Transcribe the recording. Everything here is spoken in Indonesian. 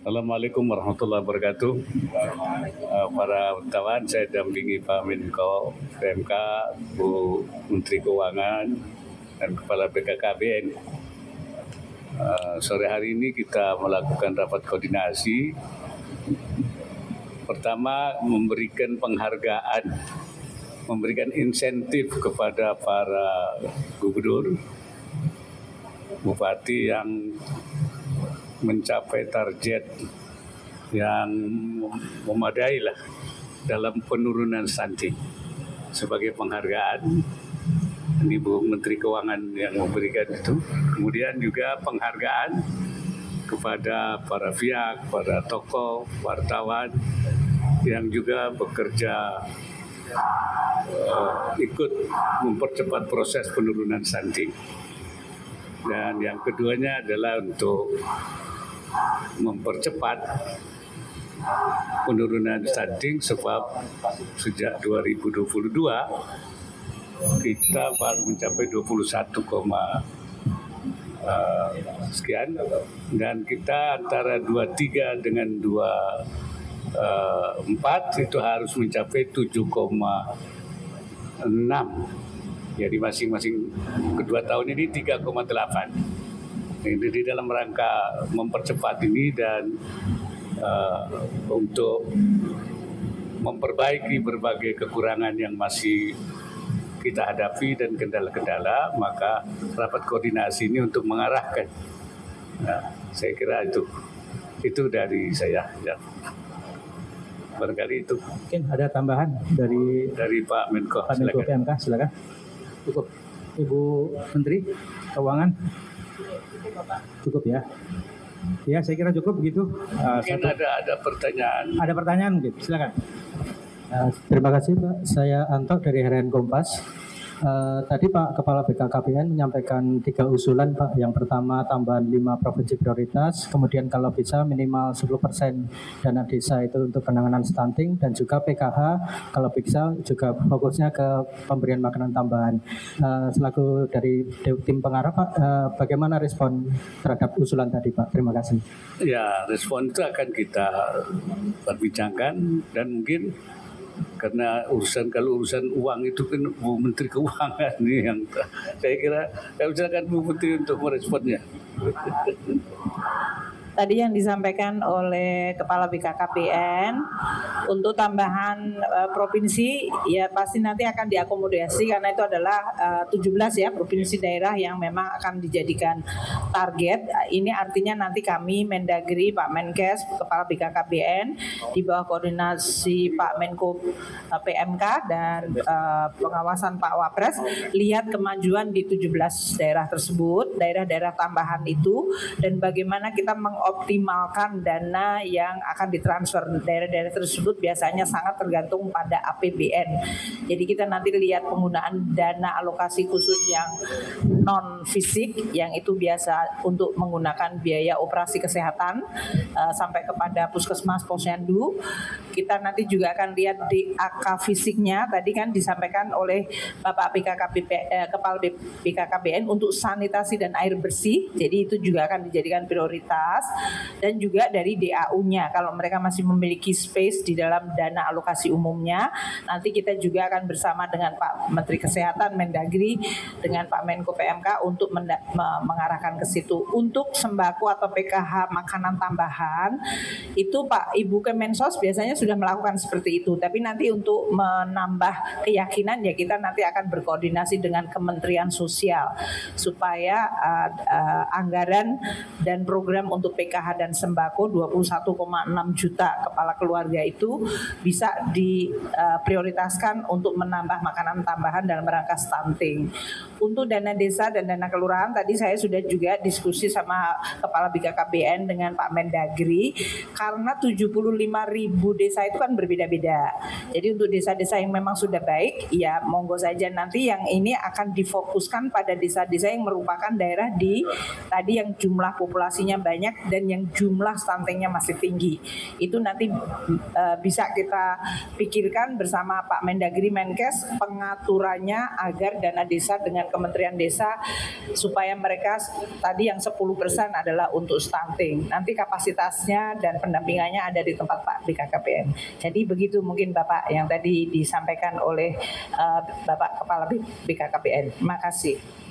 Assalamualaikum warahmatullahi wabarakatuh. Para wartawan, saya dampingi Pak Menko PMK, Bu Menteri Keuangan, dan Kepala BKKBN. Sore hari ini kita melakukan rapat koordinasi. Pertama, memberikan penghargaan, memberikan insentif kepada para gubernur, bupati yang mencapai target yang memadai lah dalam penurunan stunting. Sebagai penghargaan, ini Bu Menteri Keuangan yang memberikan itu. Kemudian juga penghargaan kepada para pihak, para tokoh, wartawan yang juga bekerja ikut mempercepat proses penurunan stunting. Dan yang keduanya adalah untuk mempercepat penurunan stunting, sebab sejak 2022 kita baru mencapai 21, sekian, dan kita antara 23 dengan 24 itu harus mencapai 7,6. Jadi masing-masing kedua tahun ini 3,8. Ini di dalam rangka mempercepat ini dan untuk memperbaiki berbagai kekurangan yang masih kita hadapi dan kendala-kendala, maka rapat koordinasi ini untuk mengarahkan. Nah, saya kira itu dari saya. Ya. Barangkali itu. Mungkin ada tambahan dari Pak Menko. Pak Menko PMK, silakan. Cukup, Ibu Menteri Keuangan. Cukup ya. Ya, saya kira cukup begitu. Mungkin ada pertanyaan. Ada pertanyaan mungkin, silakan. Terima kasih Pak. Saya Anto dari Harian Kompas. Tadi Pak Kepala BKKBN menyampaikan 3 usulan Pak. Yang pertama tambahan 5 provinsi prioritas, kemudian kalau bisa minimal 10% dana desa itu untuk penanganan stunting, dan juga PKH kalau bisa juga fokusnya ke pemberian makanan tambahan. Selaku dari tim pengarah Pak, bagaimana respon terhadap usulan tadi Pak? Terima kasih. Ya, respon itu akan kita perbincangkan, dan mungkin karena kalau urusan uang itu kan Bu Menteri Keuangan nih yang saya kira silakan Bu Menteri untuk meresponnya. Tadi yang disampaikan oleh Kepala BKKBN untuk tambahan provinsi, ya pasti nanti akan diakomodasi karena itu adalah 17 ya provinsi daerah yang memang akan dijadikan target. Ini artinya nanti kami Mendagri, Pak Menkes, Kepala BKKBN di bawah koordinasi Pak Menko PMK dan pengawasan Pak Wapres lihat kemajuan di 17 daerah tersebut, daerah-daerah tambahan itu, dan bagaimana kita mengoptimalkan dana yang akan ditransfer. Daerah-daerah tersebut biasanya sangat tergantung pada APBN. Jadi kita nanti lihat penggunaan dana alokasi khusus yang non fisik, yang itu biasa untuk menggunakan biaya operasi kesehatan sampai kepada puskesmas posyandu. Kita nanti juga akan lihat di AK fisiknya. Tadi kan disampaikan oleh Bapak Kepala BKKBN untuk sanitasi dan air bersih. Jadi itu juga akan dijadikan prioritas. Dan juga dari DAU-nya, kalau mereka masih memiliki space di dalam dana alokasi umumnya, nanti kita juga akan bersama dengan Pak Menteri Kesehatan, Mendagri, dengan Pak Menko PMK untuk mengarahkan ke situ. Untuk sembako atau PKH makanan tambahan, itu Pak Ibu Kemensos biasanya sudah melakukan seperti itu. Tapi nanti untuk menambah keyakinan ya kita nanti akan berkoordinasi dengan Kementerian Sosial supaya anggaran dan program untuk PKH dan sembako 21,6 juta kepala keluarga itu bisa diprioritaskan untuk menambah makanan tambahan dalam rangka stunting. Untuk dana desa dan dana kelurahan tadi saya sudah juga diskusi sama Kepala BKKBN dengan Pak Mendagri, karena 75.000 desa itu kan berbeda-beda. Jadi untuk desa-desa yang memang sudah baik, ya monggo saja, nanti yang ini akan difokuskan pada desa-desa yang merupakan daerah di tadi yang jumlah populasinya banyak dan yang jumlah stuntingnya masih tinggi. Itu nanti bisa kita pikirkan bersama Pak Mendagri Menkes pengaturannya agar dana desa dengan Kementerian Desa supaya mereka tadi yang 10% adalah untuk stunting. Nanti kapasitasnya dan pendampingannya ada di tempat Pak BKKBN. Jadi begitu mungkin Bapak yang tadi disampaikan oleh Bapak Kepala BKKBN. Terima kasih.